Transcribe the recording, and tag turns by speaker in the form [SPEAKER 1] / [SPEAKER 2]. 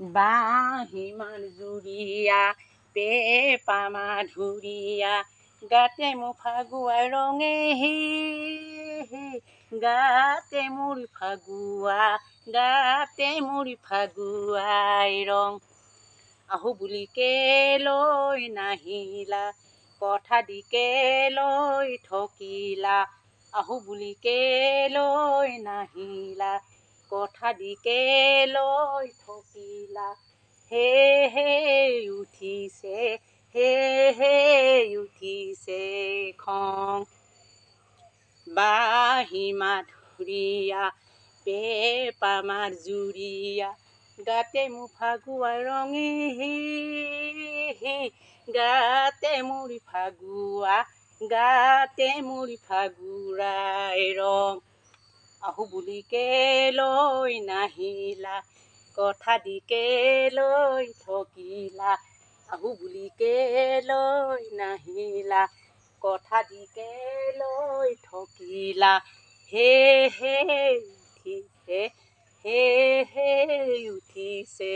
[SPEAKER 1] বাঁহীমান জুৰীয়া পেপা মাধুৰীয়া গাতে মোৰ ফাগুৱা ৰঙে গাতে মোৰ ফাগুৱা গাতে মোৰ ফাগুৱাই ৰং আহো বুলি কেলৈ নাহিলা কথা দি কেলৈ ঠকিলা আহো বুলি কেলৈ নাহিলা কথা দি কেলৈ ঠকিলা হে উঠিছে হে উঠিছে খং বাঁহী মাধুৰীয়া পেপা মাধুৰীয়া গাতে মোৰ ফাগুৱা ৰঙে গাতে মোৰ ফাগুৱা গাতে মোৰ ফাগুৱাই ৰং আহো বুলি কেলৈ নাহিলা কথা দি কেলৈ ঠকিলা আহো বুলি কেলৈ নাহিলা কথা দি কেলৈ ঠকিলা হে উঠিছে হে উঠিছে